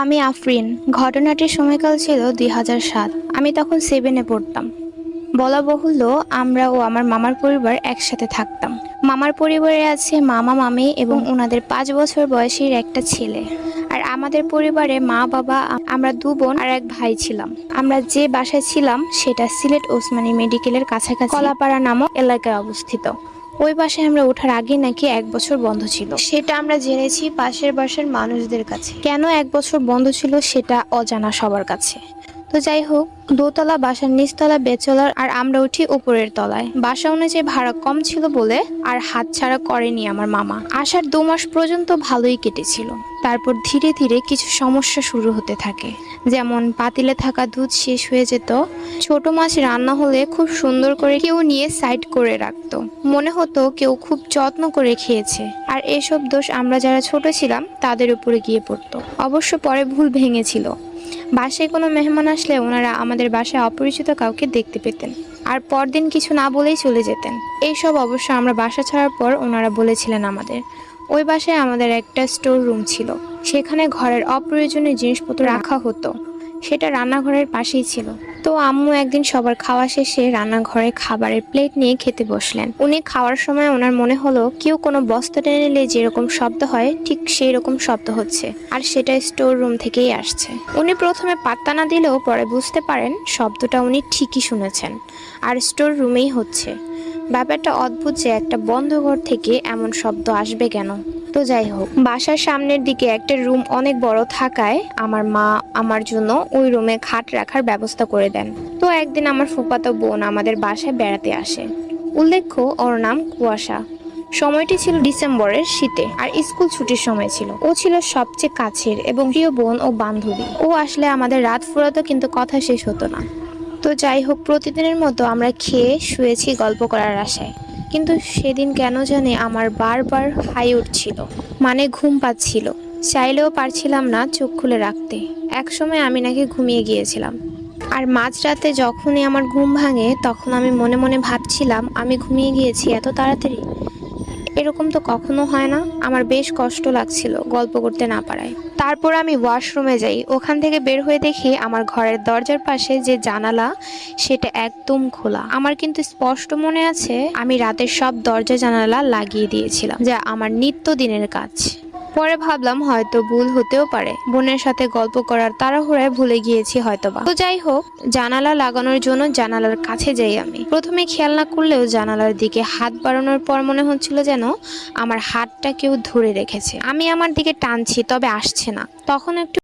আমি আফরিন। ঘটনাটির সময়কাল ছিল ২০০৭। আমি তখন 7-এ পড়তাম। বলা বাহুল্য, আমরা ও আমার মামার পরিবার একসাথে থাকতাম। মামার পরিবারে আছে মামা মামি এবং ওনাদের 5 বছর বয়সীর একটা ছেলে। আর আমাদের পরিবারে মা বাবা, আমরা 2 বোন আর 1 ভাই ছিলাম। আমরা যে বাসায় ছিলাম সেটা সিলেট ওসমানী মেডিকেলের কাছাকাছি কলাপাড়া নামক এলাকায় অবস্থিত। ওই বাসায় আমরা ওঠার আগে নাকি 1 বছর বন্ধ ছিল, সেটা আমরা জেনেছি পাশের বাসার মানুষদের কাছে। কেন 1 বছর বন্ধ ছিল সেটা অজানা সবার কাছে। তো যাই হোক, দোতলা বাসার নিচতলা বেচলার আর আমরা উঠি উপরের তলায়। বাসা অনুযায়ী ভাড়া কম ছিল বলে আর হাতছাড়া করেনি আমার মামা। আসার 2 মাস পর্যন্ত ভালোই কেটেছিল। তারপর ধীরে ধীরে কিছু সমস্যা শুরু হতে থাকে। যেমন পাতিলে থাকা দুধ শেষ হয়ে যেত, ছোট মাছ রান্না হলে খুব সুন্দর করে কেউ নিয়ে সাইড করে রাখতো, মনে হতো কেউ খুব যত্ন করে খেয়েছে। আর এসব দোষ আমরা যারা ছোট ছিলাম তাদের উপরে গিয়ে পড়তো। অবশ্য পরে ভুল ভেঙেছিল। বাসায় কোনো মেহমান আসলে ওনারা আমাদের বাসায় অপরিচিত কাউকে দেখতে পেতেন আর পরদিন কিছু না বলেই চলে যেতেন। এইসব অবশ্য আমরা বাসা ছাড়ার পর ওনারা বলেছিলেন আমাদের। ওই বাসায় আমাদের একটা স্টোর রুম ছিল, সেখানে ঘরের অপ্রয়োজনীয় জিনিসপত্র রাখা হতো। সেটা রান্নাঘরের পাশেই ছিল। তো আম্মু একদিন সবার খাওয়া শেষে রান্নাঘরে খাবারের প্লেট নিয়ে খেতে বসলেন। উনি খাওয়ার সময় ওনার মনে হলো কেউ কোনো বস্তা টেনে নিলে যেরকম শব্দ হয় ঠিক সেই রকম শব্দ হচ্ছে, আর সেটা স্টোর রুম থেকেই আসছে। উনি প্রথমে পাত্তা না দিলেও পরে বুঝতে পারেন শব্দটা উনি ঠিকই শুনেছেন, আর স্টোর রুমেই হচ্ছে। ব্যাপারটা অদ্ভুত যে একটা বন্ধ ঘর থেকে এমন শব্দ আসবে কেন। তো যাই হোক, বাসার সামনের দিকে একটা রুম অনেক বড় থাকায় আমার মা আমার জন্য ওই রুমে খাট রাখার ব্যবস্থা করে দেন। তো একদিন আমার ফুফাতো বোন আমাদের বাসায় বেড়াতে আসে। উল্লেখ্য, ওর নাম কুয়াশা। সময়টি ছিল ডিসেম্বরের শীতে আর স্কুল ছুটির সময় ছিল। ও ছিল সবচেয়ে কাছের এবং প্রিয় বোন ও বান্ধবী। ও আসলে আমাদের রাত ফুরাতো, কিন্তু কথা শেষ হতো না। তো যাই হোক, প্রতিদিনের মতো আমরা খেয়ে শুয়েছি গল্প করার আশায়। কিন্তু সেদিন কেন জানি আমার বারবার হাই উঠছিল, মানে ঘুম পাচ্ছিল। চাইলেও পারছিলাম না চোখ খুলে রাখতে। একসময় আমি নাকি ঘুমিয়ে গিয়েছিলাম। আর মাঝরাতে যখনই আমার ঘুম ভাঙে তখন আমি মনে মনে ভাবছিলাম আমি ঘুমিয়ে গিয়েছি এত তাড়াতাড়ি। এরকম তো কখনো হয় না। আমার বেশ কষ্ট লাগছিল গল্প করতে না পারায়। তারপর আমি ওয়াশরুমে যাই। ওখান থেকে বের হয়ে দেখি আমার ঘরের দরজার পাশে যে জানালা সেটা একদম খোলা। আমার কিন্তু স্পষ্ট মনে আছে আমি রাতের সব দরজা জানালা লাগিয়ে দিয়েছিলাম, যা আমার নিত্যদিনের কাজ। পরে ভাবলাম হয়তো ভুল হতেও পারে, বোনের সাথে গল্প করার তাড়াহুড়ায় ভুলে গিয়েছি হয়তোবা। তো যাই হোক, জানালা লাগানোর জন্য জানালার কাছে যাই আমি। প্রথমে খেয়াল না করলেও জানালার দিকে হাত বাড়ানোর পর মনে হচ্ছিল যেন আমার হাতটা কেউ ধরে রেখেছে। আমি আমার দিকে টানছি, তবে আসছে না। তখন একটু